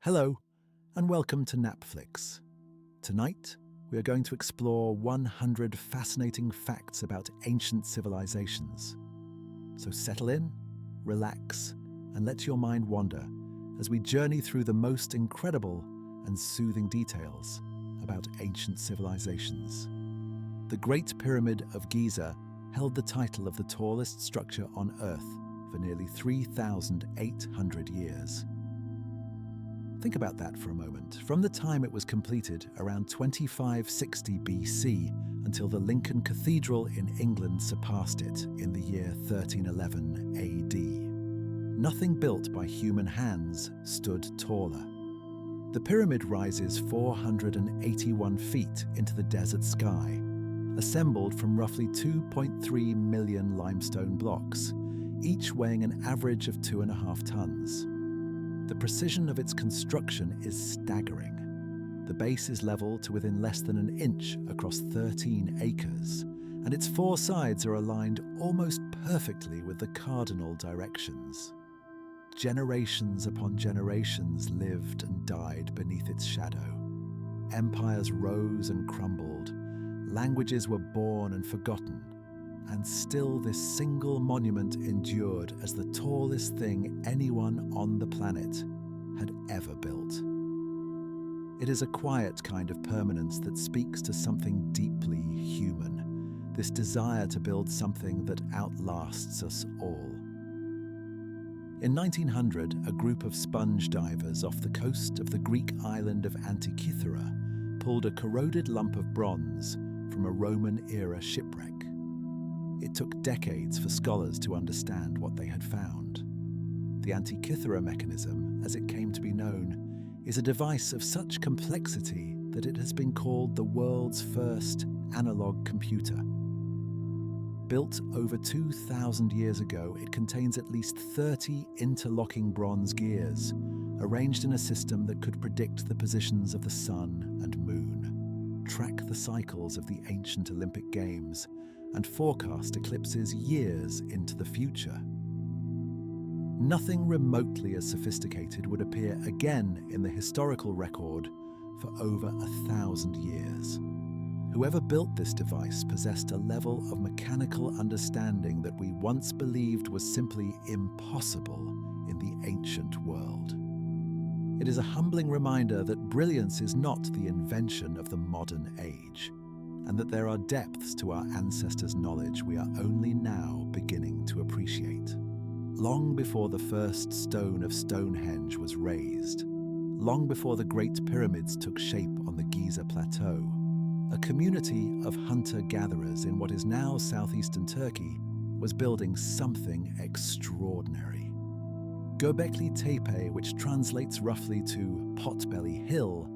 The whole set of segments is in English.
Hello, and welcome to Napflix. Tonight, we are going to explore 100 fascinating facts about ancient civilizations. So settle in, relax, and let your mind wander as we journey through the most incredible and soothing details about ancient civilizations. The Great Pyramid of Giza held the title of the tallest structure on Earth for nearly 3,800 years. Think about that for a moment. From the time it was completed, around 2560 BC, until the Lincoln Cathedral in England surpassed it in the year 1311 AD. Nothing built by human hands stood taller. The pyramid rises 481 feet into the desert sky, assembled from roughly 2.3 million limestone blocks, each weighing an average of 2.5 tons. The precision of its construction is staggering. The base is level to within less than an inch across 13 acres, and its four sides are aligned almost perfectly with the cardinal directions. Generations upon generations lived and died beneath its shadow. Empires rose and crumbled, languages were born and forgotten, and still this single monument endured as the tallest thing anyone on the planet had ever built. It is a quiet kind of permanence that speaks to something deeply human, this desire to build something that outlasts us all. In 1900, a group of sponge divers off the coast of the Greek island of Antikythera pulled a corroded lump of bronze from a Roman-era shipwreck. It took decades for scholars to understand what they had found. The Antikythera mechanism, as it came to be known, is a device of such complexity that it has been called the world's first analog computer. Built over 2,000 years ago, it contains at least 30 interlocking bronze gears, arranged in a system that could predict the positions of the sun and moon, track the cycles of the ancient Olympic Games, and forecast eclipses years into the future. Nothing remotely as sophisticated would appear again in the historical record for over 1,000 years. Whoever built this device possessed a level of mechanical understanding that we once believed was simply impossible in the ancient world. It is a humbling reminder that brilliance is not the invention of the modern age, and that there are depths to our ancestors' knowledge we are only now beginning to appreciate. Long before the first stone of Stonehenge was raised, long before the Great Pyramids took shape on the Giza Plateau, a community of hunter-gatherers in what is now southeastern Turkey was building something extraordinary. Göbekli Tepe, which translates roughly to Potbelly Hill,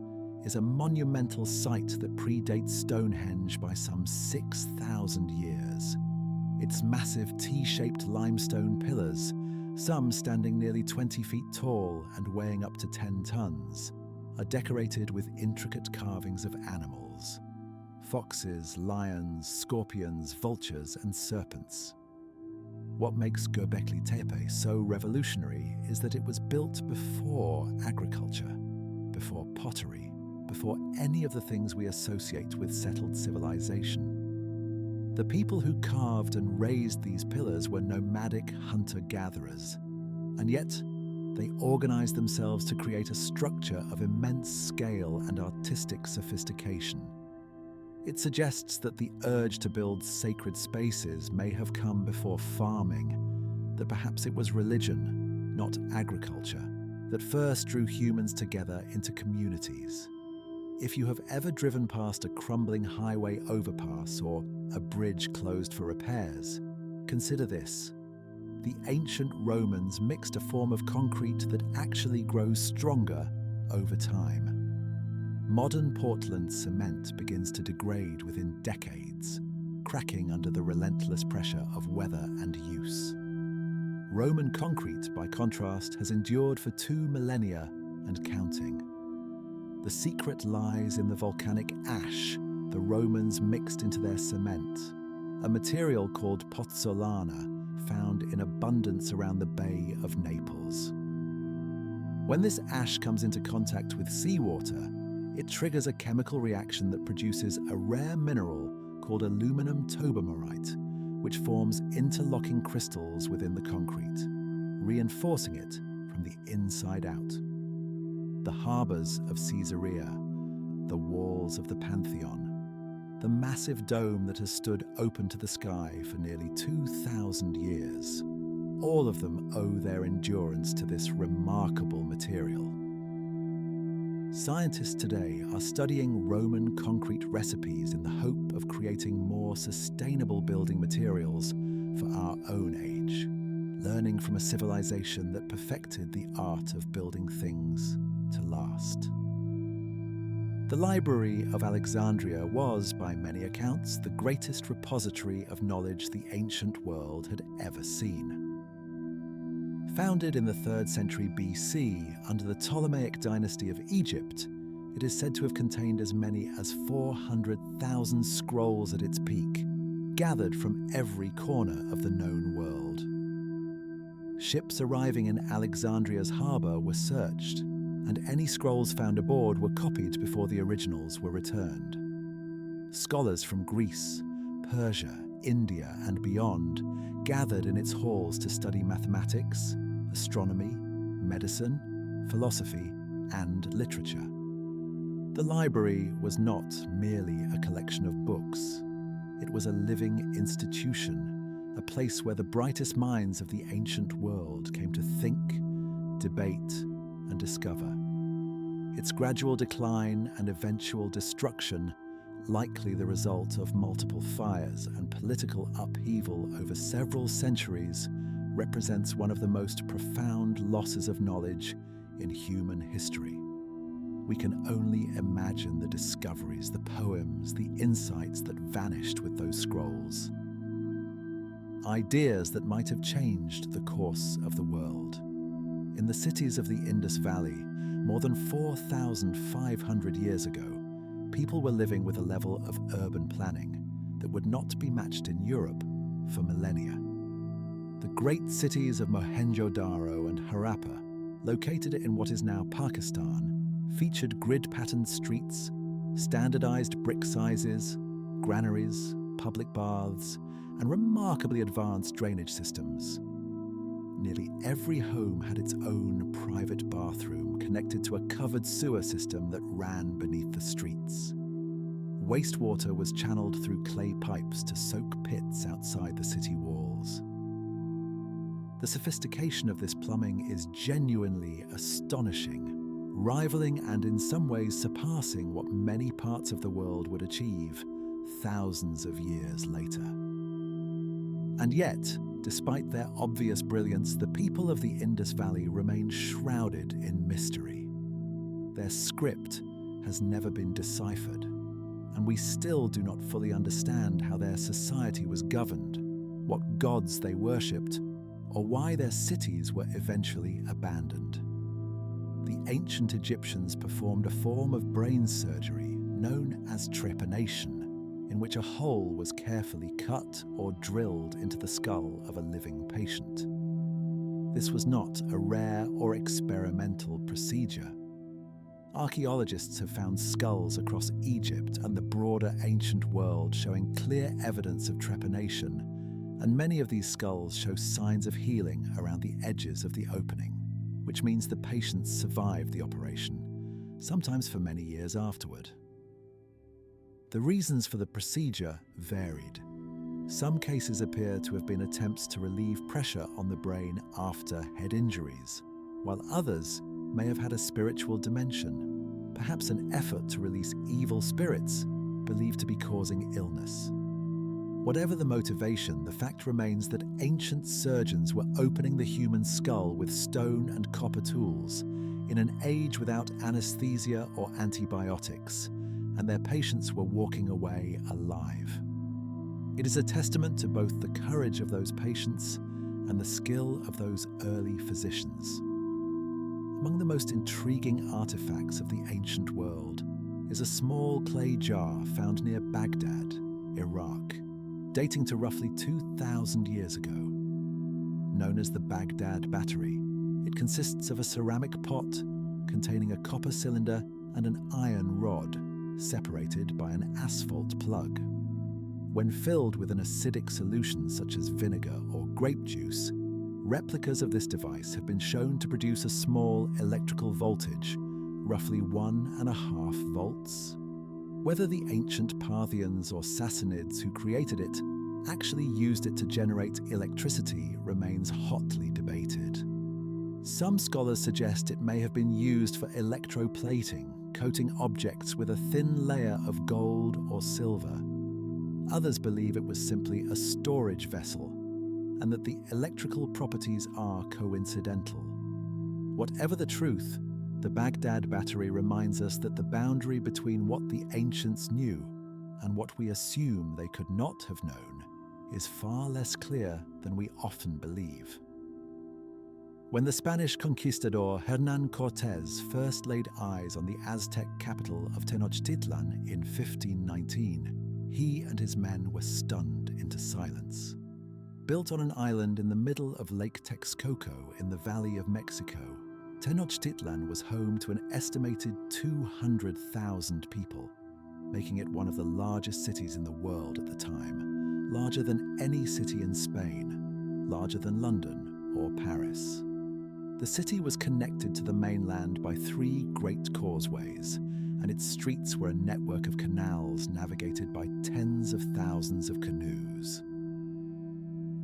is a monumental site that predates Stonehenge by some 6,000 years. Its massive T-shaped limestone pillars, some standing nearly 20 feet tall and weighing up to 10 tons, are decorated with intricate carvings of animals: foxes, lions, scorpions, vultures, and serpents. What makes Göbekli Tepe so revolutionary is that it was built before agriculture, before pottery, before any of the things we associate with settled civilization. The people who carved and raised these pillars were nomadic hunter-gatherers, and yet they organized themselves to create a structure of immense scale and artistic sophistication. It suggests that the urge to build sacred spaces may have come before farming, that perhaps it was religion, not agriculture, that first drew humans together into communities. If you have ever driven past a crumbling highway overpass or a bridge closed for repairs, consider this. The ancient Romans mixed a form of concrete that actually grows stronger over time. Modern Portland cement begins to degrade within decades, cracking under the relentless pressure of weather and use. Roman concrete, by contrast, has endured for 2 millennia and counting. The secret lies in the volcanic ash the Romans mixed into their cement, a material called pozzolana found in abundance around the Bay of Naples. When this ash comes into contact with seawater, it triggers a chemical reaction that produces a rare mineral called aluminum tobermorite, which forms interlocking crystals within the concrete, reinforcing it from the inside out. The harbours of Caesarea, the walls of the Pantheon, the massive dome that has stood open to the sky for nearly 2,000 years, all of them owe their endurance to this remarkable material. Scientists today are studying Roman concrete recipes in the hope of creating more sustainable building materials for our own age, learning from a civilization that perfected the art of building things to last. The Library of Alexandria was, by many accounts, the greatest repository of knowledge the ancient world had ever seen. Founded in the 3rd century BC under the Ptolemaic dynasty of Egypt, it is said to have contained as many as 400,000 scrolls at its peak, gathered from every corner of the known world. Ships arriving in Alexandria's harbour were searched, and any scrolls found aboard were copied before the originals were returned. Scholars from Greece, Persia, India, and beyond gathered in its halls to study mathematics, astronomy, medicine, philosophy, and literature. The library was not merely a collection of books. It was a living institution, a place where the brightest minds of the ancient world came to think, debate, and discover. Its gradual decline and eventual destruction, likely the result of multiple fires and political upheaval over several centuries, represents one of the most profound losses of knowledge in human history. We can only imagine the discoveries, the poems, the insights that vanished with those scrolls. Ideas that might have changed the course of the world. In the cities of the Indus Valley, more than 4,500 years ago, people were living with a level of urban planning that would not be matched in Europe for millennia. The great cities of Mohenjo-Daro and Harappa, located in what is now Pakistan, featured grid-patterned streets, standardized brick sizes, granaries, public baths, and remarkably advanced drainage systems. Nearly every home had its own private bathroom connected to a covered sewer system that ran beneath the streets. Wastewater was channeled through clay pipes to soak pits outside the city walls. The sophistication of this plumbing is genuinely astonishing, rivaling and in some ways surpassing what many parts of the world would achieve thousands of years later. And yet, despite their obvious brilliance, the people of the Indus Valley remain shrouded in mystery. Their script has never been deciphered, and we still do not fully understand how their society was governed, what gods they worshipped, or why their cities were eventually abandoned. The ancient Egyptians performed a form of brain surgery known as trepanation, in which a hole was carefully cut or drilled into the skull of a living patient. This was not a rare or experimental procedure. Archaeologists have found skulls across Egypt and the broader ancient world showing clear evidence of trepanation, and many of these skulls show signs of healing around the edges of the opening, which means the patients survived the operation, sometimes for many years afterward. The reasons for the procedure varied. Some cases appear to have been attempts to relieve pressure on the brain after head injuries, while others may have had a spiritual dimension, perhaps an effort to release evil spirits believed to be causing illness. Whatever the motivation, the fact remains that ancient surgeons were opening the human skull with stone and copper tools in an age without anesthesia or antibiotics, and their patients were walking away alive. It is a testament to both the courage of those patients and the skill of those early physicians. Among the most intriguing artifacts of the ancient world is a small clay jar found near Baghdad, Iraq, dating to roughly 2,000 years ago. Known as the Baghdad Battery, It consists of a ceramic pot containing a copper cylinder and an iron rod, separated by an asphalt plug. When filled with an acidic solution such as vinegar or grape juice, replicas of this device have been shown to produce a small electrical voltage, roughly 1.5 volts. Whether the ancient Parthians or Sassanids who created it actually used it to generate electricity remains hotly debated. Some scholars suggest it may have been used for electroplating, coating objects with a thin layer of gold or silver. Others believe it was simply a storage vessel, and that the electrical properties are coincidental. Whatever the truth, the Baghdad Battery reminds us that the boundary between what the ancients knew and what we assume they could not have known is far less clear than we often believe. When the Spanish conquistador Hernán Cortés first laid eyes on the Aztec capital of Tenochtitlan in 1519, he and his men were stunned into silence. Built on an island in the middle of Lake Texcoco in the Valley of Mexico, Tenochtitlan was home to an estimated 200,000 people, making it one of the largest cities in the world at the time, larger than any city in Spain, larger than London or Paris. The city was connected to the mainland by 3 great causeways, and its streets were a network of canals navigated by tens of thousands of canoes.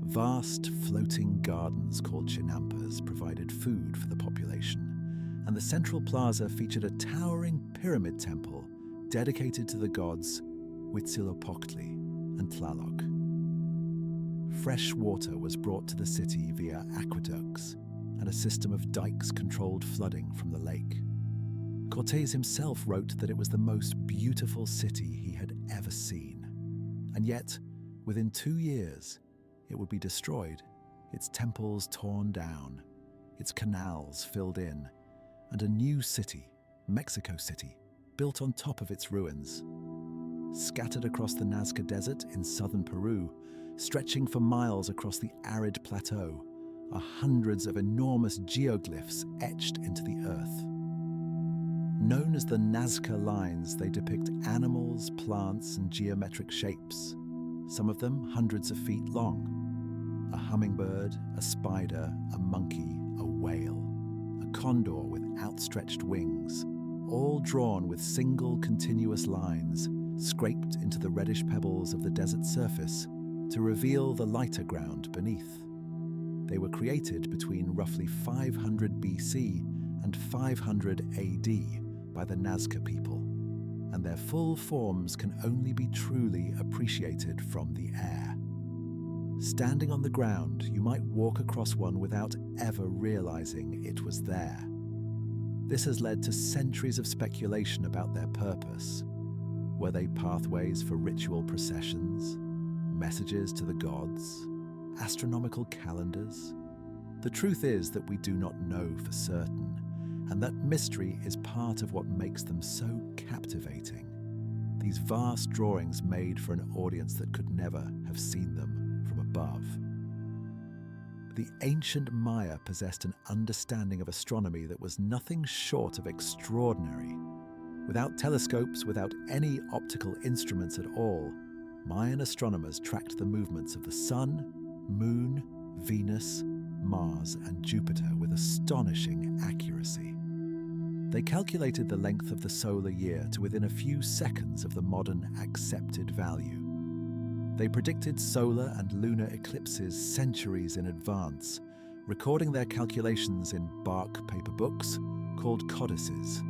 Vast floating gardens called chinampas provided food for the population, and the central plaza featured a towering pyramid temple dedicated to the gods Huitzilopochtli and Tlaloc. Fresh water was brought to the city via aqueducts, and a system of dikes controlled flooding from the lake. Cortés himself wrote that it was the most beautiful city he had ever seen. And yet, within 2 years, it would be destroyed, its temples torn down, its canals filled in, and a new city, Mexico City, built on top of its ruins. Scattered across the Nazca Desert in southern Peru, stretching for miles across the arid plateau, are hundreds of enormous geoglyphs etched into the earth. Known as the Nazca Lines, they depict animals, plants, and geometric shapes, some of them hundreds of feet long. A hummingbird, a spider, a monkey, a whale, a condor with outstretched wings, all drawn with single continuous lines scraped into the reddish pebbles of the desert surface to reveal the lighter ground beneath. They were created between roughly 500 BC and 500 AD by the Nazca people, and their full forms can only be truly appreciated from the air. Standing on the ground, you might walk across one without ever realizing it was there. This has led to centuries of speculation about their purpose. Were they pathways for ritual processions, messages to the gods, astronomical calendars? The truth is that we do not know for certain, and that mystery is part of what makes them so captivating. These vast drawings made for an audience that could never have seen them from above. The ancient Maya possessed an understanding of astronomy that was nothing short of extraordinary. Without telescopes, without any optical instruments at all, Mayan astronomers tracked the movements of the Sun, Moon, Venus, Mars, and Jupiter with astonishing accuracy. They calculated the length of the solar year to within a few seconds of the modern accepted value. They predicted solar and lunar eclipses centuries in advance, recording their calculations in bark paper books called codices.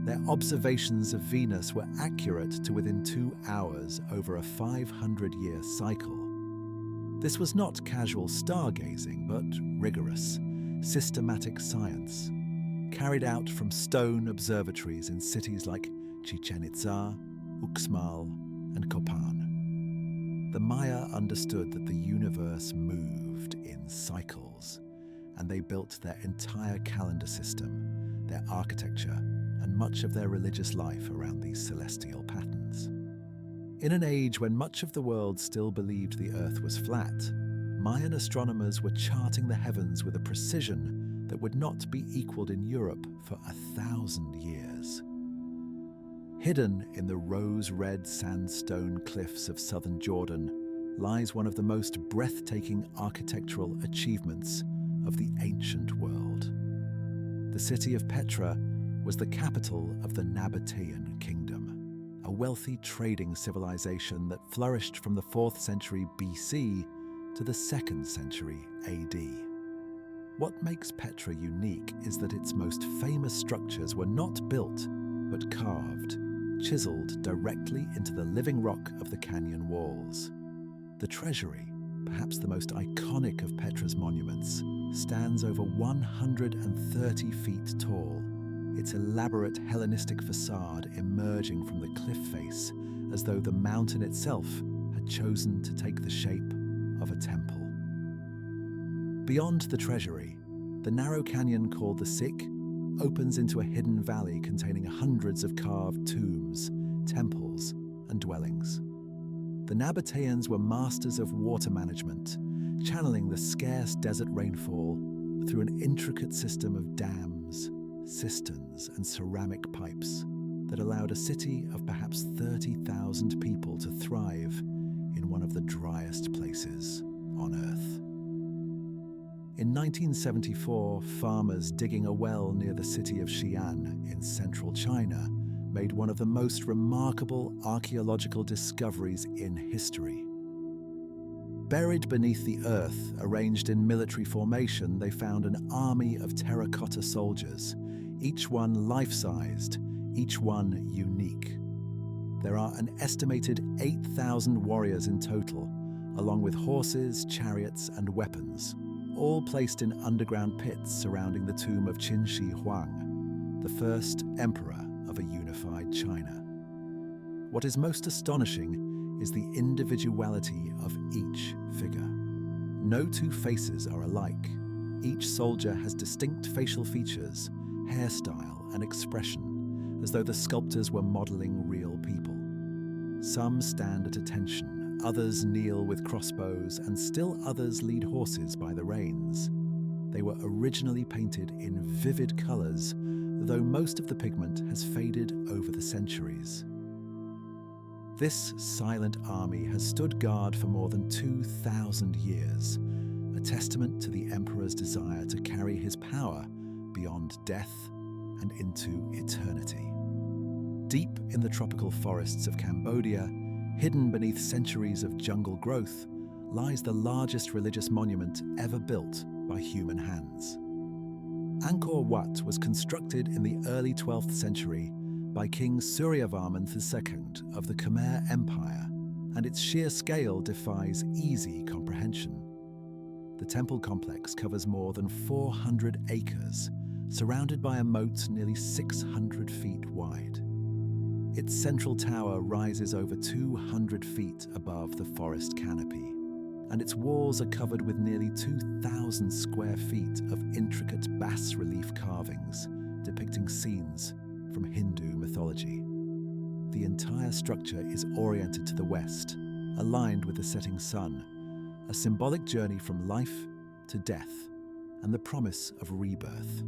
Their observations of Venus were accurate to within 2 hours over a 500-year cycle. This was not casual stargazing, but rigorous, systematic science, carried out from stone observatories in cities like Chichen Itza, Uxmal, and Copan. The Maya understood that the universe moved in cycles, and they built their entire calendar system, their architecture, and much of their religious life around these celestial patterns. In an age when much of the world still believed the Earth was flat, Mayan astronomers were charting the heavens with a precision that would not be equaled in Europe for 1,000 years. Hidden in the rose-red sandstone cliffs of southern Jordan lies one of the most breathtaking architectural achievements of the ancient world. The city of Petra was the capital of the Nabatean kingdom, a wealthy trading civilization that flourished from the 4th century BC to the 2nd century AD. What makes Petra unique is that its most famous structures were not built, but carved, chiseled directly into the living rock of the canyon walls. The treasury, perhaps the most iconic of Petra's monuments, stands over 130 feet tall, its elaborate Hellenistic facade emerging from the cliff face as though the mountain itself had chosen to take the shape of a temple. Beyond the treasury, the narrow canyon called the Siq opens into a hidden valley containing hundreds of carved tombs, temples, and dwellings. The Nabateans were masters of water management, channeling the scarce desert rainfall through an intricate system of dams, cisterns, and ceramic pipes that allowed a city of perhaps 30,000 people to thrive in one of the driest places on Earth. In 1974, farmers digging a well near the city of Xi'an in central China made one of the most remarkable archaeological discoveries in history. Buried beneath the earth, arranged in military formation, they found an army of terracotta soldiers, each one life-sized, each one unique. There are an estimated 8,000 warriors in total, along with horses, chariots, and weapons, all placed in underground pits surrounding the tomb of Qin Shi Huang, the first emperor of a unified China. What is most astonishing is the individuality of each figure. No two faces are alike. Each soldier has distinct facial features, hairstyle, and expression, as though the sculptors were modeling real people. Some stand at attention, others kneel with crossbows, and still others lead horses by the reins. They were originally painted in vivid colors, though most of the pigment has faded over the centuries. This silent army has stood guard for more than 2,000 years, a testament to the emperor's desire to carry his power beyond death and into eternity. Deep in the tropical forests of Cambodia, hidden beneath centuries of jungle growth, lies the largest religious monument ever built by human hands. Angkor Wat was constructed in the early 12th century by King Suryavarman II of the Khmer Empire, and its sheer scale defies easy comprehension. The temple complex covers more than 400 acres, surrounded by a moat nearly 600 feet wide. Its central tower rises over 200 feet above the forest canopy, and its walls are covered with nearly 2,000 square feet of intricate bas-relief carvings depicting scenes from Hindu mythology. The entire structure is oriented to the west, aligned with the setting sun, a symbolic journey from life to death and the promise of rebirth.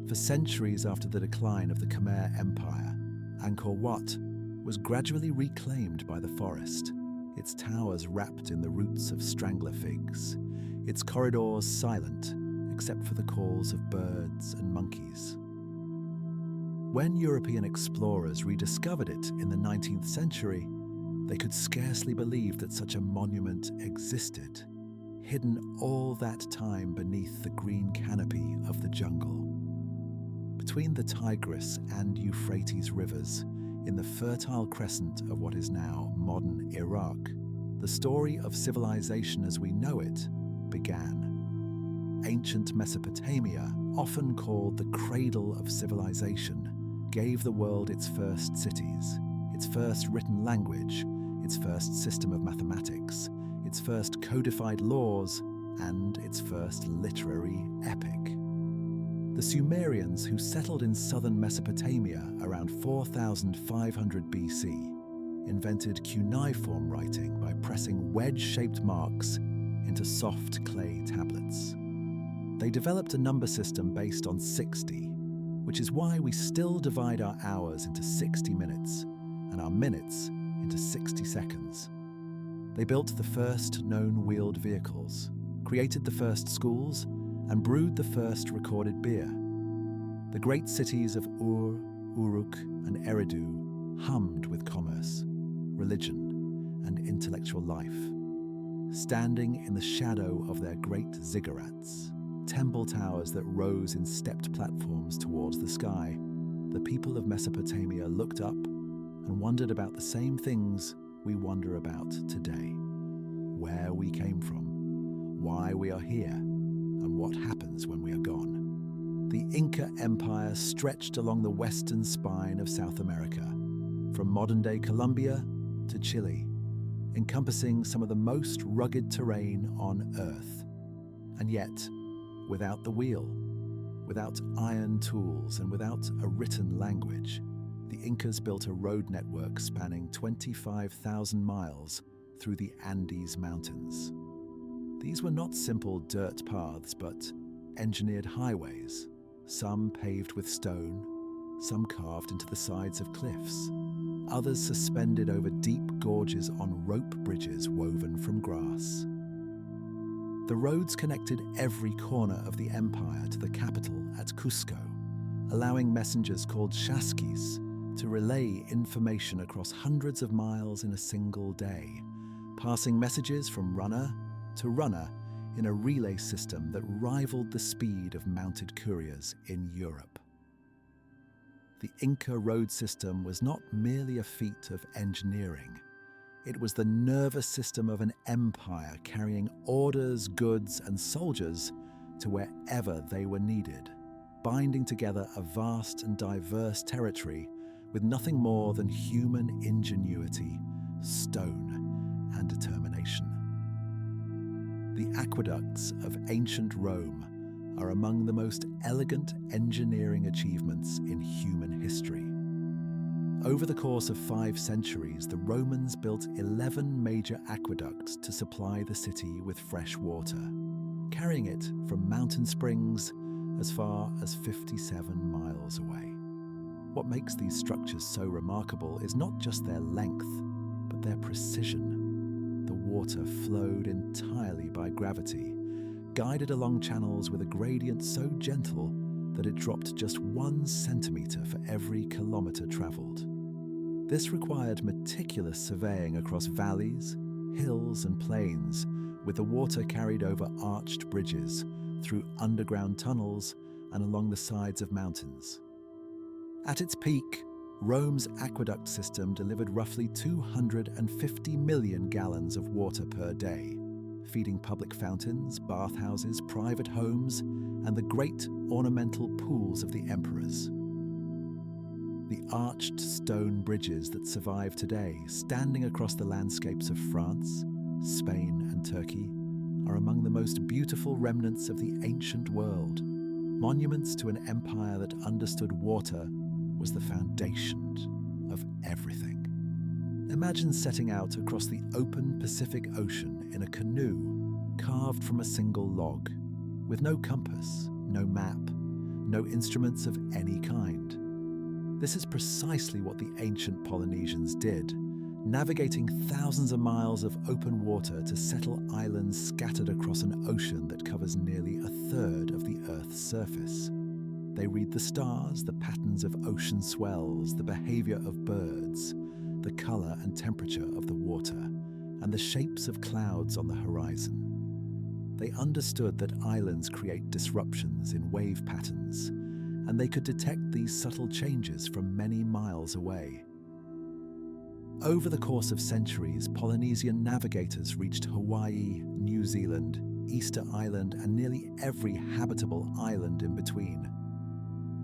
For centuries after the decline of the Khmer Empire, Angkor Wat was gradually reclaimed by the forest, its towers wrapped in the roots of strangler figs, its corridors silent except for the calls of birds and monkeys. When European explorers rediscovered it in the 19th century, they could scarcely believe that such a monument existed, hidden all that time beneath the green canopy of the jungle. Between the Tigris and Euphrates rivers, in the fertile crescent of what is now modern Iraq, the story of civilization as we know it began. Ancient Mesopotamia, often called the cradle of civilization, gave the world its first cities, its first written language, its first system of mathematics, its first codified laws, and its first literary epic. The Sumerians, who settled in southern Mesopotamia around 4,500 BC, invented cuneiform writing by pressing wedge-shaped marks into soft clay tablets. They developed a number system based on 60, which is why we still divide our hours into 60 minutes and our minutes into 60 seconds. They built the first known wheeled vehicles, created the first schools, and brewed the first recorded beer. The great cities of Ur, Uruk, and Eridu hummed with commerce, religion, and intellectual life. Standing in the shadow of their great ziggurats, temple towers that rose in stepped platforms towards the sky, the people of Mesopotamia looked up and wondered about the same things we wonder about today. Where we came from, why we are here, and what happens when we are gone. The Inca Empire stretched along the western spine of South America, from modern-day Colombia to Chile, encompassing some of the most rugged terrain on Earth. And yet, without the wheel, without iron tools, and without a written language, the Incas built a road network spanning 25,000 miles through the Andes Mountains. These were not simple dirt paths, but engineered highways, some paved with stone, some carved into the sides of cliffs, others suspended over deep gorges on rope bridges woven from grass. The roads connected every corner of the empire to the capital at Cusco, allowing messengers called chasquis to relay information across hundreds of miles in a single day, passing messages from runner to runner in a relay system that rivaled the speed of mounted couriers in Europe. The Inca road system was not merely a feat of engineering. It was the nervous system of an empire carrying orders, goods, and soldiers to wherever they were needed, binding together a vast and diverse territory with nothing more than human ingenuity, stone, and determination. The aqueducts of ancient Rome are among the most elegant engineering achievements in human history. Over the course of 5 centuries, the Romans built 11 major aqueducts to supply the city with fresh water, carrying it from mountain springs as far as 57 miles away. What makes these structures so remarkable is not just their length, but their precision. The water flowed entirely by gravity, guided along channels with a gradient so gentle that it dropped just 1 centimeter for every kilometer traveled. This required meticulous surveying across valleys, hills, and plains, with the water carried over arched bridges, through underground tunnels, and along the sides of mountains. At its peak, Rome's aqueduct system delivered roughly 250 million gallons of water per day, feeding public fountains, bathhouses, private homes, and the great ornamental pools of the emperors. The arched stone bridges that survive today, standing across the landscapes of France, Spain, and Turkey, are among the most beautiful remnants of the ancient world, monuments to an empire that understood water was the foundation of everything. Imagine setting out across the open Pacific Ocean in a canoe carved from a single log, with no compass, no map, no instruments of any kind. This is precisely what the ancient Polynesians did, navigating thousands of miles of open water to settle islands scattered across an ocean that covers nearly a third of the Earth's surface. They read the stars, the patterns of ocean swells, the behavior of birds, the color and temperature of the water, and the shapes of clouds on the horizon. They understood that islands create disruptions in wave patterns, and they could detect these subtle changes from many miles away. Over the course of centuries, Polynesian navigators reached Hawaii, New Zealand, Easter Island, and nearly every habitable island in between.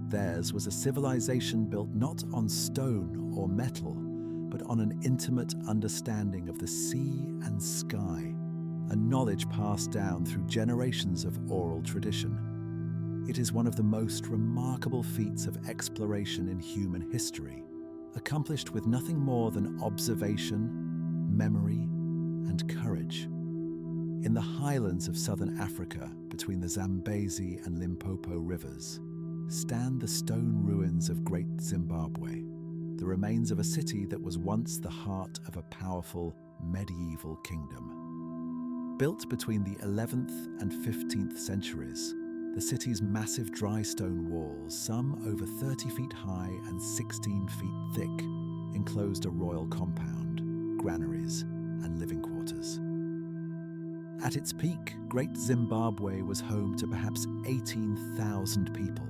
Theirs was a civilization built not on stone or metal, but on an intimate understanding of the sea and sky, a knowledge passed down through generations of oral tradition. It is one of the most remarkable feats of exploration in human history, accomplished with nothing more than observation, memory, and courage. In the highlands of southern Africa, between the Zambezi and Limpopo rivers, stand the stone ruins of Great Zimbabwe, the remains of a city that was once the heart of a powerful medieval kingdom. Built between the 11th and 15th centuries, the city's massive dry stone walls, some over 30 feet high and 16 feet thick, enclosed a royal compound, granaries, and living quarters. At its peak, Great Zimbabwe was home to perhaps 18,000 people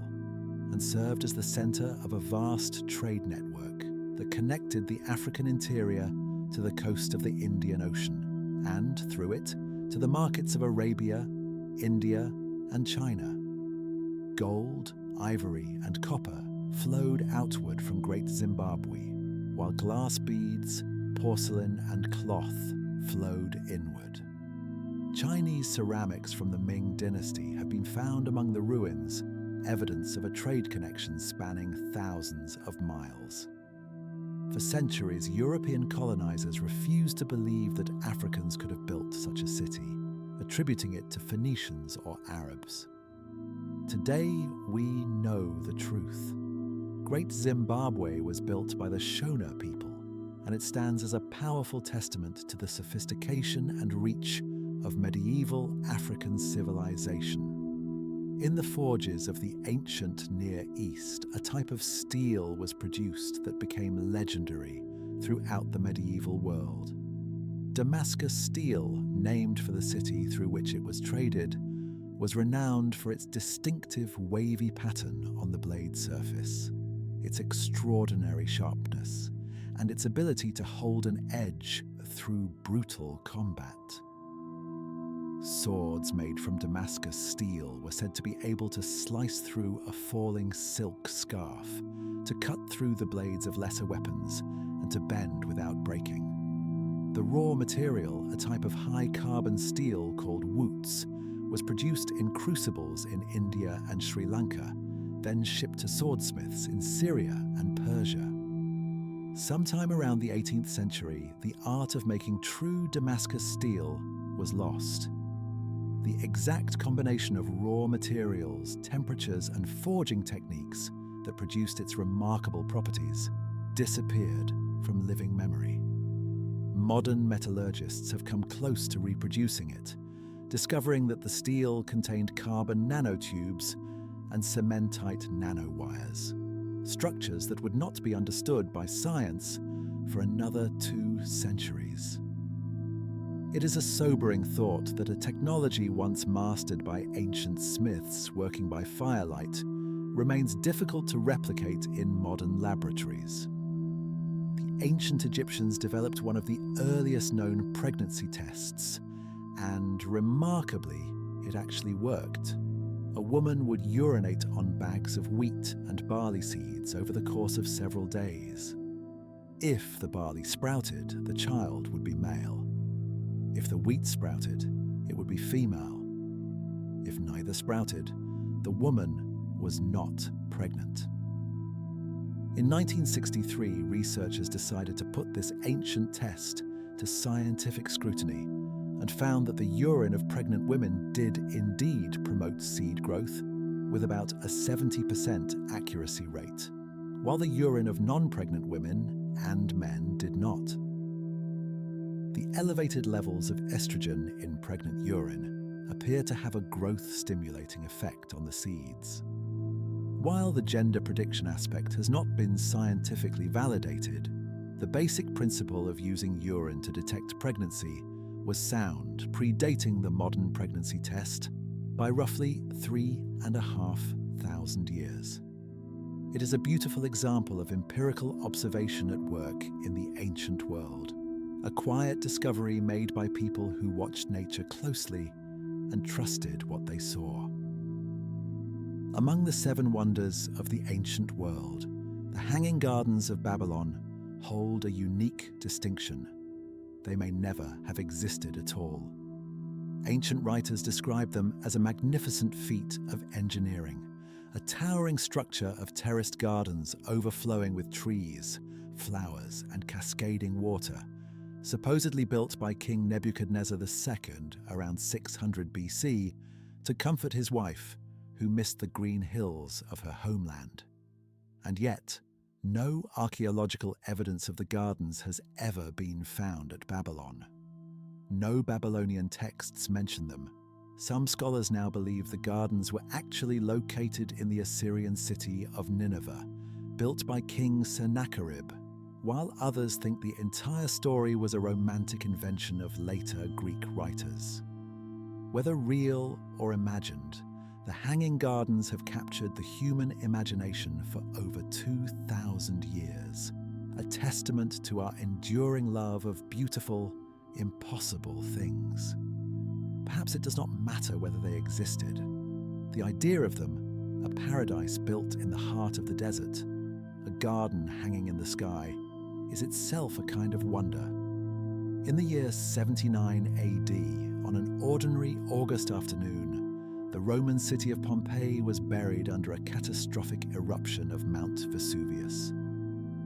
and served as the center of a vast trade network that connected the African interior to the coast of the Indian Ocean and, through it, to the markets of Arabia, India, and China. Gold, ivory, and copper flowed outward from Great Zimbabwe, while glass beads, porcelain, and cloth flowed inward. Chinese ceramics from the Ming dynasty have been found among the ruins, evidence of a trade connection spanning thousands of miles. For centuries, European colonizers refused to believe that Africans could have built such a city, attributing it to Phoenicians or Arabs. Today, we know the truth. Great Zimbabwe was built by the Shona people, and it stands as a powerful testament to the sophistication and reach of medieval African civilization. In the forges of the ancient Near East, a type of steel was produced that became legendary throughout the medieval world. Damascus steel, named for the city through which it was traded, was renowned for its distinctive wavy pattern on the blade surface, its extraordinary sharpness, and its ability to hold an edge through brutal combat. Swords made from Damascus steel were said to be able to slice through a falling silk scarf, to cut through the blades of lesser weapons, and to bend without breaking. The raw material, a type of high-carbon steel called woots, was produced in crucibles in India and Sri Lanka, then shipped to swordsmiths in Syria and Persia. Sometime around the 18th century, the art of making true Damascus steel was lost. The exact combination of raw materials, temperatures, and forging techniques that produced its remarkable properties disappeared from living memory. Modern metallurgists have come close to reproducing it, discovering that the steel contained carbon nanotubes and cementite nanowires, structures that would not be understood by science for another 2 centuries. It is a sobering thought that a technology once mastered by ancient smiths working by firelight remains difficult to replicate in modern laboratories. The ancient Egyptians developed one of the earliest known pregnancy tests, and remarkably, it actually worked. A woman would urinate on bags of wheat and barley seeds over the course of several days. If the barley sprouted, the child would be male. If the wheat sprouted, it would be female. If neither sprouted, the woman was not pregnant. In 1963, researchers decided to put this ancient test to scientific scrutiny and found that the urine of pregnant women did indeed promote seed growth with about a 70% accuracy rate, while the urine of non-pregnant women and men did not. The elevated levels of estrogen in pregnant urine appear to have a growth-stimulating effect on the seeds. While the gender prediction aspect has not been scientifically validated, the basic principle of using urine to detect pregnancy was sound, predating the modern pregnancy test by roughly 3,500 years. It is a beautiful example of empirical observation at work in the ancient world, a quiet discovery made by people who watched nature closely and trusted what they saw. Among the 7 wonders of the ancient world, the Hanging Gardens of Babylon hold a unique distinction. They may never have existed at all. Ancient writers describe them as a magnificent feat of engineering, a towering structure of terraced gardens overflowing with trees, flowers, and cascading water, supposedly built by King Nebuchadnezzar II around 600 BC to comfort his wife, who missed the green hills of her homeland. And yet, no archaeological evidence of the gardens has ever been found at Babylon. No Babylonian texts mention them. Some scholars now believe the gardens were actually located in the Assyrian city of Nineveh, built by King Sennacherib, while others think the entire story was a romantic invention of later Greek writers. Whether real or imagined, the Hanging Gardens have captured the human imagination for over 2,000 years, a testament to our enduring love of beautiful, impossible things. Perhaps it does not matter whether they existed. The idea of them, a paradise built in the heart of the desert, a garden hanging in the sky, is itself a kind of wonder. In the year 79 AD, on an ordinary August afternoon, the Roman city of Pompeii was buried under a catastrophic eruption of Mount Vesuvius.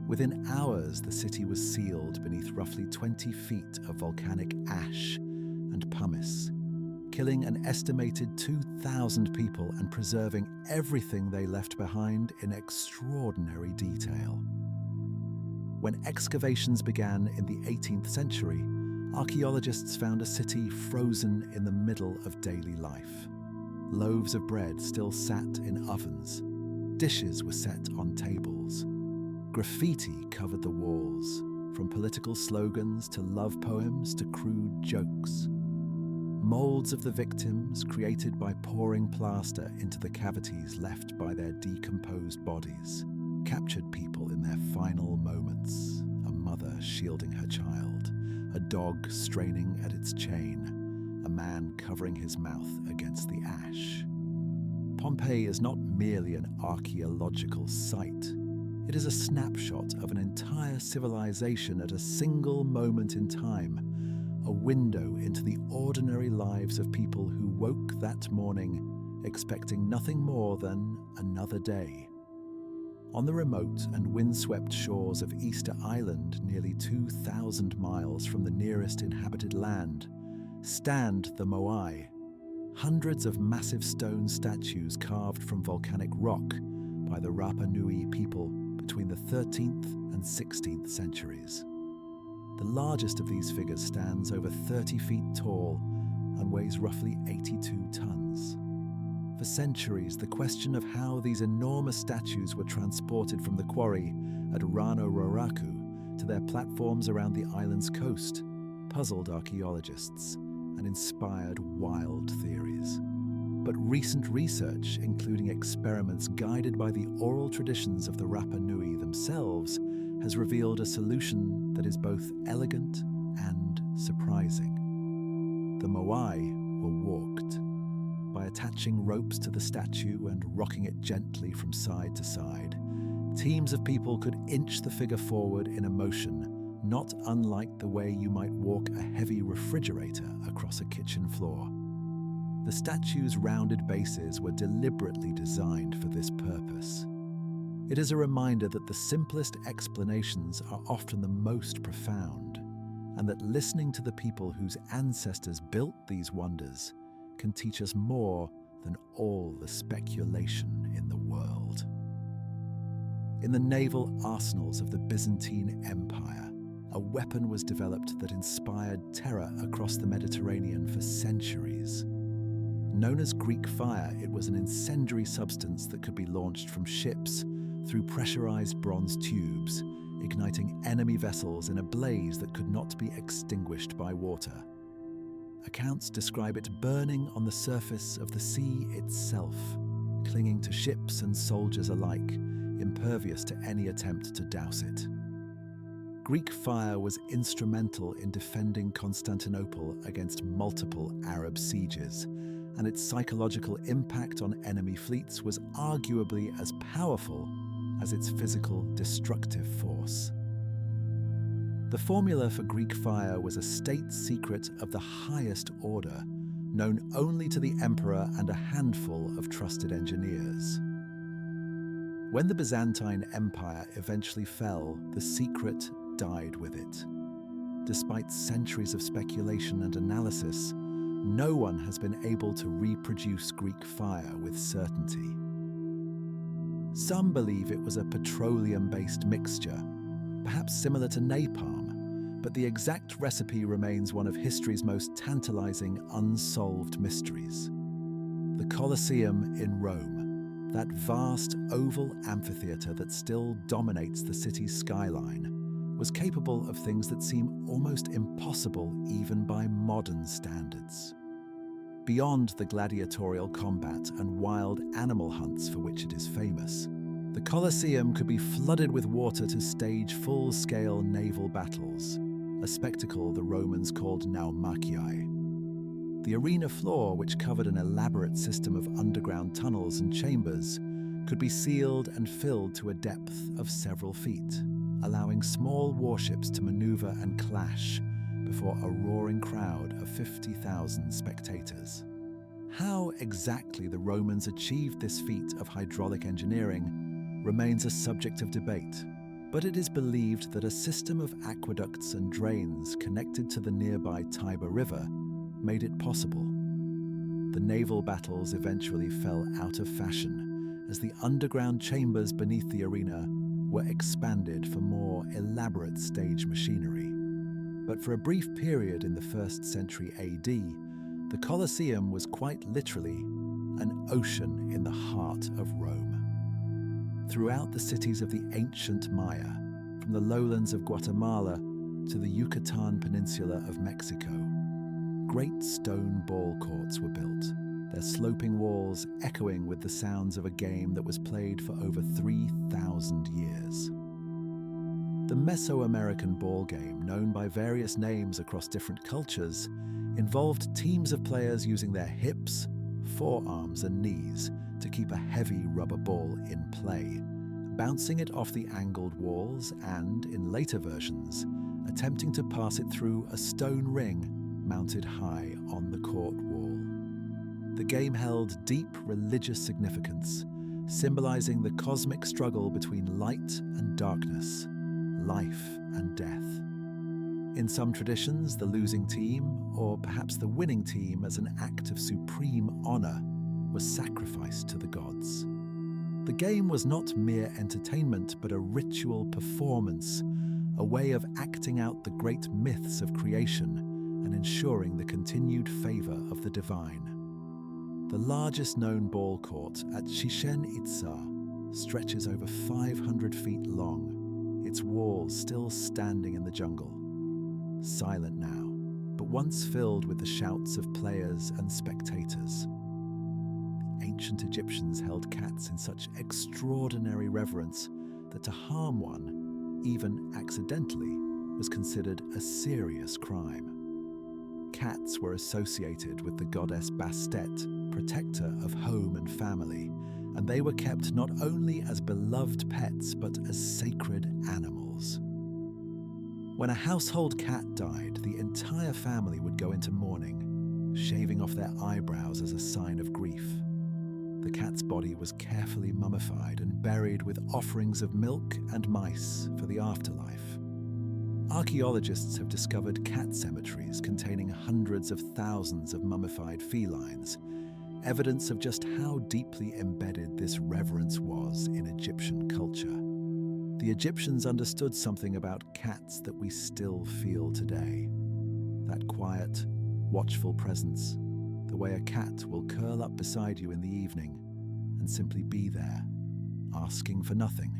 Within hours, the city was sealed beneath roughly 20 feet of volcanic ash and pumice, killing an estimated 2,000 people and preserving everything they left behind in extraordinary detail. When excavations began in the 18th century, archaeologists found a city frozen in the middle of daily life. Loaves of bread still sat in ovens. Dishes were set on tables. Graffiti covered the walls, from political slogans to love poems to crude jokes. Molds of the victims, created by pouring plaster into the cavities left by their decomposed bodies, captured people in their final moments. A mother shielding her child, a dog straining at its chain, a man covering his mouth against the ash. Pompeii is not merely an archaeological site. It is a snapshot of an entire civilization at a single moment in time, a window into the ordinary lives of people who woke that morning expecting nothing more than another day. On the remote and windswept shores of Easter Island, nearly 2,000 miles from the nearest inhabited land, stand the Moai, hundreds of massive stone statues carved from volcanic rock by the Rapa Nui people between the 13th and 16th centuries. The largest of these figures stands over 30 feet tall and weighs roughly 82 tons. For centuries, the question of how these enormous statues were transported from the quarry at Rano Raraku to their platforms around the island's coast puzzled archaeologists and inspired wild theories. But recent research, including experiments guided by the oral traditions of the Rapa Nui themselves, has revealed a solution that is both elegant and surprising. The Moai were walked. By attaching ropes to the statue and rocking it gently from side to side, teams of people could inch the figure forward in a motion not unlike the way you might walk a heavy refrigerator across a kitchen floor. The statue's rounded bases were deliberately designed for this purpose. It is a reminder that the simplest explanations are often the most profound, and that listening to the people whose ancestors built these wonders can teach us more than all the speculation in the world. In the naval arsenals of the Byzantine Empire, a weapon was developed that inspired terror across the Mediterranean for centuries. Known as Greek fire, it was an incendiary substance that could be launched from ships through pressurized bronze tubes, igniting enemy vessels in a blaze that could not be extinguished by water. Accounts describe it burning on the surface of the sea itself, clinging to ships and soldiers alike, impervious to any attempt to douse it. Greek fire was instrumental in defending Constantinople against multiple Arab sieges, and its psychological impact on enemy fleets was arguably as powerful as its physical destructive force. The formula for Greek fire was a state secret of the highest order, known only to the emperor and a handful of trusted engineers. When the Byzantine Empire eventually fell, the secret died with it. despite centuries of speculation and analysis, no one has been able to reproduce Greek fire with certainty. Some believe it was a petroleum-based mixture, perhaps similar to napalm, but the exact recipe remains one of history's most tantalizing unsolved mysteries. The Colosseum in Rome, that vast oval amphitheater that still dominates the city's skyline, was capable of things that seem almost impossible even by modern standards. Beyond the gladiatorial combat and wild animal hunts for which it is famous, the Colosseum could be flooded with water to stage full-scale naval battles, a spectacle the Romans called naumachii. The arena floor, which covered an elaborate system of underground tunnels and chambers, could be sealed and filled to a depth of several feet, allowing small warships to maneuver and clash before a roaring crowd of 50,000 spectators. How exactly the Romans achieved this feat of hydraulic engineering remains a subject of debate, but it is believed that a system of aqueducts and drains connected to the nearby Tiber River made it possible. The naval battles eventually fell out of fashion as the underground chambers beneath the arena were expanded for more elaborate stage machinery. But for a brief period in the 1st century AD, the Colosseum was quite literally an ocean in the heart of Rome. Throughout the cities of the ancient Maya, from the lowlands of Guatemala to the Yucatan Peninsula of Mexico, great stone ball courts were built, their sloping walls echoing with the sounds of a game that was played for over 3,000 years. The Mesoamerican ball game, known by various names across different cultures, involved teams of players using their hips, forearms, and knees to keep a heavy rubber ball in play, bouncing it off the angled walls and, in later versions, attempting to pass it through a stone ring mounted high on the court wall. The game held deep religious significance, symbolizing the cosmic struggle between light and darkness, life and death. In some traditions, the losing team, or perhaps the winning team as an act of supreme honor, was sacrificed to the gods. The game was not mere entertainment, but a ritual performance, a way of acting out the great myths of creation and ensuring the continued favor of the divine. The largest known ball court at Chichen Itza stretches over 500 feet long, its walls still standing in the jungle. Silent now, but once filled with the shouts of players and spectators. The ancient Egyptians held cats in such extraordinary reverence that to harm one, even accidentally, was considered a serious crime. Cats were associated with the goddess Bastet, protector of home and family, and they were kept not only as beloved pets but as sacred animals. When a household cat died, the entire family would go into mourning, shaving off their eyebrows as a sign of grief. The cat's body was carefully mummified and buried with offerings of milk and mice for the afterlife. Archaeologists have discovered cat cemeteries containing hundreds of thousands of mummified felines, evidence of just how deeply embedded this reverence was in Egyptian culture. The Egyptians understood something about cats that we still feel today. That quiet, watchful presence, the way a cat will curl up beside you in the evening and simply be there, asking for nothing,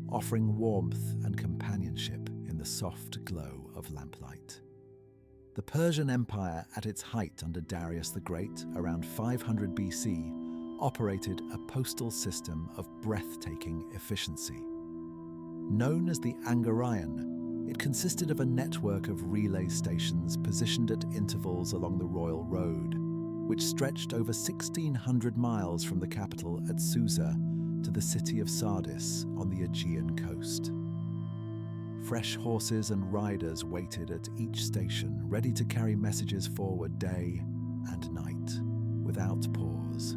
offering warmth and companionship in the soft glow of lamplight. The Persian Empire at its height under Darius the Great, around 500 BC, operated a postal system of breathtaking efficiency. Known as the Angkorion, it consisted of a network of relay stations positioned at intervals along the Royal Road, which stretched over 1,600 miles from the capital at Susa to the city of Sardis on the Aegean coast. Fresh horses and riders waited at each station, ready to carry messages forward day and night, without pause.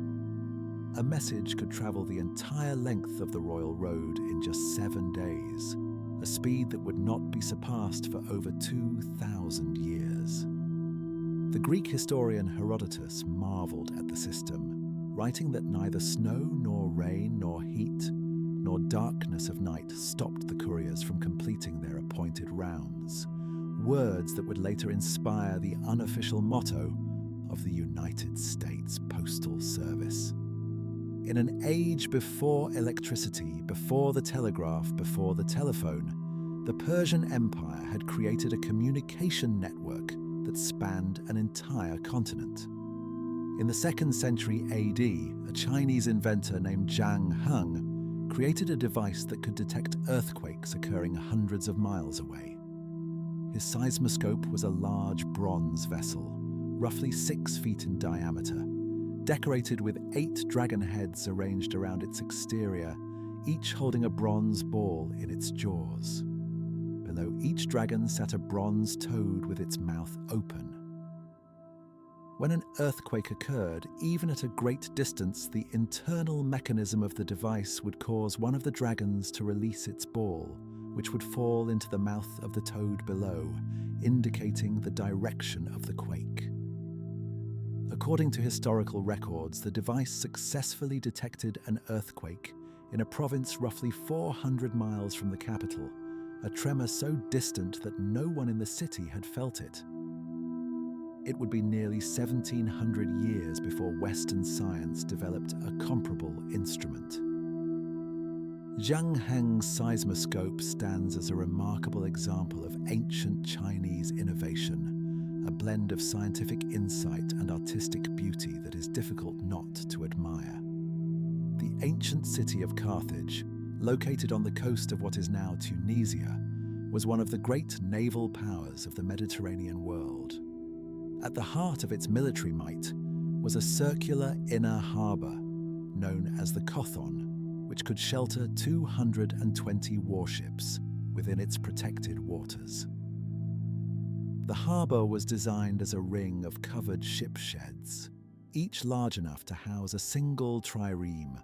A message could travel the entire length of the Royal Road in just 7 days, a speed that would not be surpassed for over 2,000 years. The Greek historian Herodotus marveled at the system, writing that neither snow nor rain nor heat nor darkness of night stopped the couriers from completing their appointed rounds, words that would later inspire the unofficial motto of the United States Postal Service. In an age before electricity, before the telegraph, before the telephone, the Persian Empire had created a communication network that spanned an entire continent. In the 2nd century AD, a Chinese inventor named Zhang Heng created a device that could detect earthquakes occurring hundreds of miles away. His seismoscope was a large bronze vessel, roughly 6 feet in diameter, decorated with 8 dragon heads arranged around its exterior, each holding a bronze ball in its jaws. Below each dragon sat a bronze toad with its mouth open. When an earthquake occurred, even at a great distance, the internal mechanism of the device would cause one of the dragons to release its ball, which would fall into the mouth of the toad below, indicating the direction of the quake. According to historical records, the device successfully detected an earthquake in a province roughly 400 miles from the capital, a tremor so distant that no one in the city had felt it. It would be nearly 1,700 years before Western science developed a comparable instrument. Zhang Heng's seismoscope stands as a remarkable example of ancient Chinese innovation, a blend of scientific insight and artistic beauty that is difficult not to admire. The ancient city of Carthage, located on the coast of what is now Tunisia, was one of the great naval powers of the Mediterranean world. At the heart of its military might was a circular inner harbour known as the Kothon, which could shelter 220 warships within its protected waters. The harbour was designed as a ring of covered ship sheds, each large enough to house a single trireme,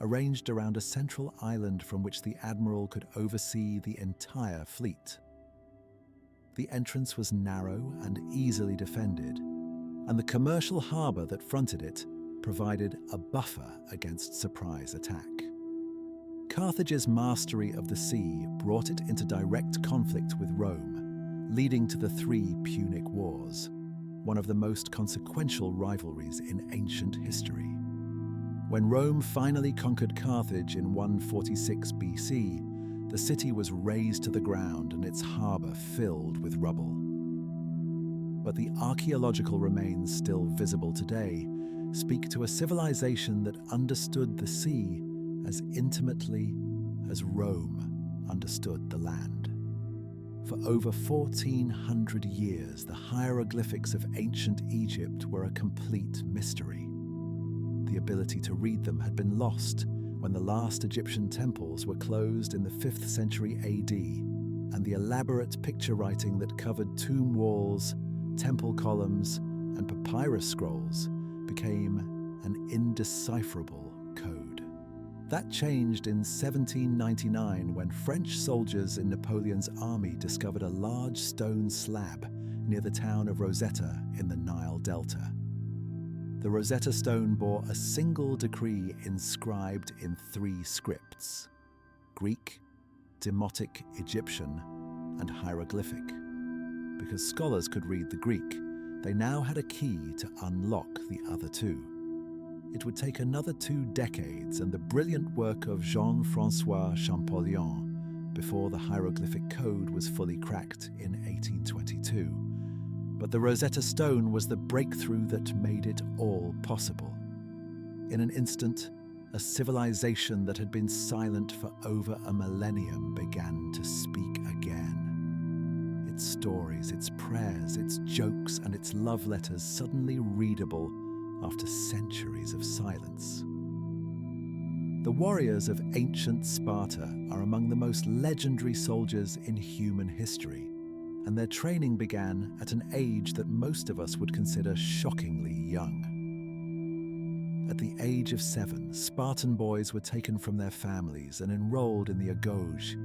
arranged around a central island from which the admiral could oversee the entire fleet. The entrance was narrow and easily defended, and the commercial harbour that fronted it provided a buffer against surprise attack. Carthage's mastery of the sea brought it into direct conflict with Rome, leading to the 3 Punic Wars, one of the most consequential rivalries in ancient history. When Rome finally conquered Carthage in 146 BC, the city was razed to the ground and its harbour filled with rubble. But the archaeological remains still visible today speak to a civilization that understood the sea as intimately as Rome understood the land. For over 1,400 years, the hieroglyphics of ancient Egypt were a complete mystery. The ability to read them had been lost when the last Egyptian temples were closed in the 5th century AD, and the elaborate picture writing that covered tomb walls, temple columns, and papyrus scrolls became an indecipherable code. That changed in 1799 when French soldiers in Napoleon's army discovered a large stone slab near the town of Rosetta in the Nile Delta. The Rosetta Stone bore a single decree inscribed in 3 scripts: Greek, Demotic Egyptian, and hieroglyphic. Because scholars could read the Greek, they now had a key to unlock the other 2. It would take another 2 decades and the brilliant work of Jean-François Champollion before the hieroglyphic code was fully cracked in 1822. But the Rosetta Stone was the breakthrough that made it all possible. In an instant, a civilization that had been silent for over a millennium began to speak again. Its stories, its prayers, its jokes, and its love letters suddenly readable after centuries of silence. The warriors of ancient Sparta are among the most legendary soldiers in human history, and their training began at an age that most of us would consider shockingly young. At the age of 7, Spartan boys were taken from their families and enrolled in the Agoge,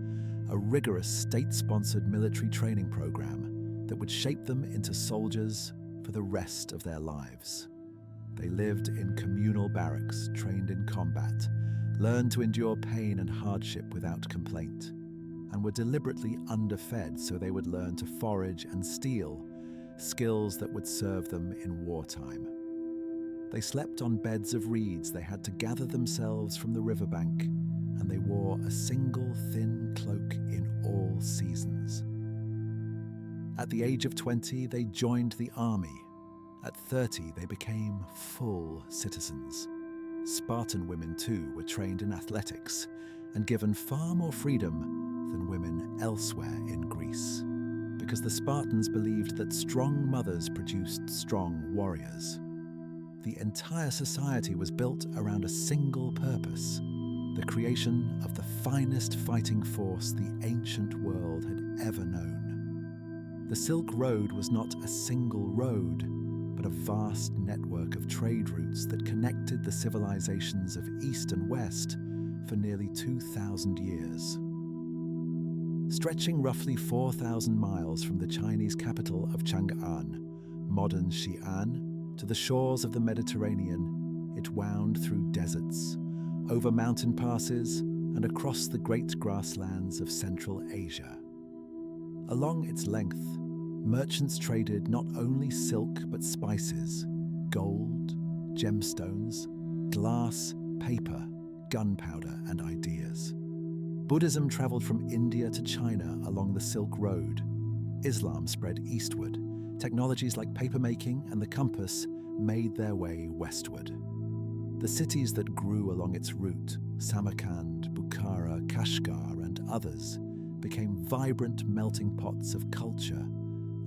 a rigorous state-sponsored military training program that would shape them into soldiers for the rest of their lives. They lived in communal barracks, trained in combat, learned to endure pain and hardship without complaint, and were deliberately underfed so they would learn to forage and steal, skills that would serve them in wartime. They slept on beds of reeds they had to gather themselves from the riverbank, and they wore a single thin cloak in all seasons. At the age of 20, they joined the army. At 30, they became full citizens. Spartan women, too, were trained in athletics and given far more freedom than women elsewhere in Greece, because the Spartans believed that strong mothers produced strong warriors. The entire society was built around a single purpose: the creation of the finest fighting force the ancient world had ever known. The Silk Road was not a single road, but a vast network of trade routes that connected the civilizations of East and West for nearly 2,000 years. Stretching roughly 4,000 miles from the Chinese capital of Chang'an, modern Xi'an, to the shores of the Mediterranean, it wound through deserts, over mountain passes, and across the great grasslands of Central Asia. Along its length, merchants traded not only silk but spices, gold, gemstones, glass, paper, gunpowder, and ideas. Buddhism traveled from India to China along the Silk Road. Islam spread eastward. Technologies like papermaking and the compass made their way westward. The cities that grew along its route, Samarkand, Bukhara, Kashgar, and others, became vibrant melting pots of culture,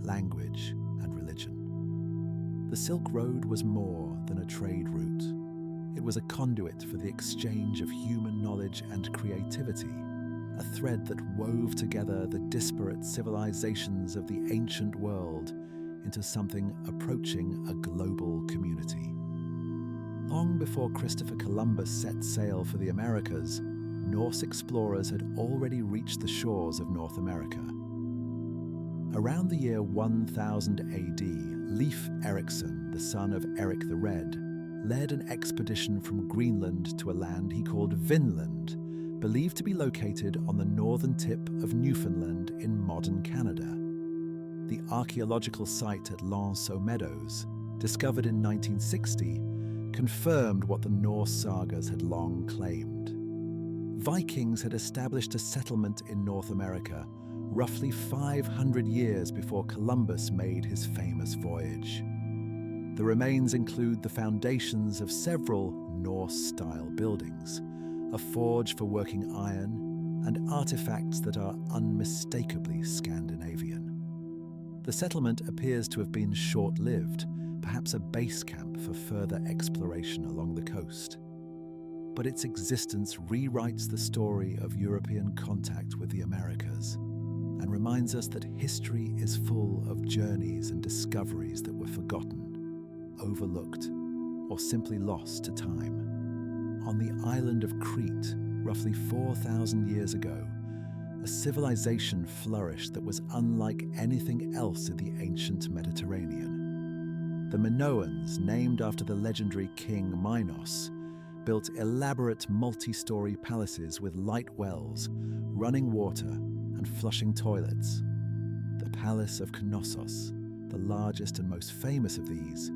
language, and religion. The Silk Road was more than a trade route. It was a conduit for the exchange of human knowledge and creativity, a thread that wove together the disparate civilizations of the ancient world into something approaching a global community. Long before Christopher Columbus set sail for the Americas, Norse explorers had already reached the shores of North America. Around the year 1000 AD, Leif Erikson, the son of Eric the Red, led an expedition from Greenland to a land he called Vinland, believed to be located on the northern tip of Newfoundland in modern Canada. The archaeological site at Lanceau Meadows, discovered in 1960, confirmed what the Norse sagas had long claimed. Vikings had established a settlement in North America roughly 500 years before Columbus made his famous voyage. The remains include the foundations of several Norse-style buildings, a forge for working iron, and artifacts that are unmistakably Scandinavian. The settlement appears to have been short-lived, perhaps a base camp for further exploration along the coast. But its existence rewrites the story of European contact with the Americas and reminds us that history is full of journeys and discoveries that were forgotten, overlooked, or simply lost to time. On the island of Crete, roughly 4,000 years ago, a civilization flourished that was unlike anything else in the ancient Mediterranean. The Minoans, named after the legendary king Minos, built elaborate multi-story palaces with light wells, running water, and flushing toilets. The Palace of Knossos, the largest and most famous of these,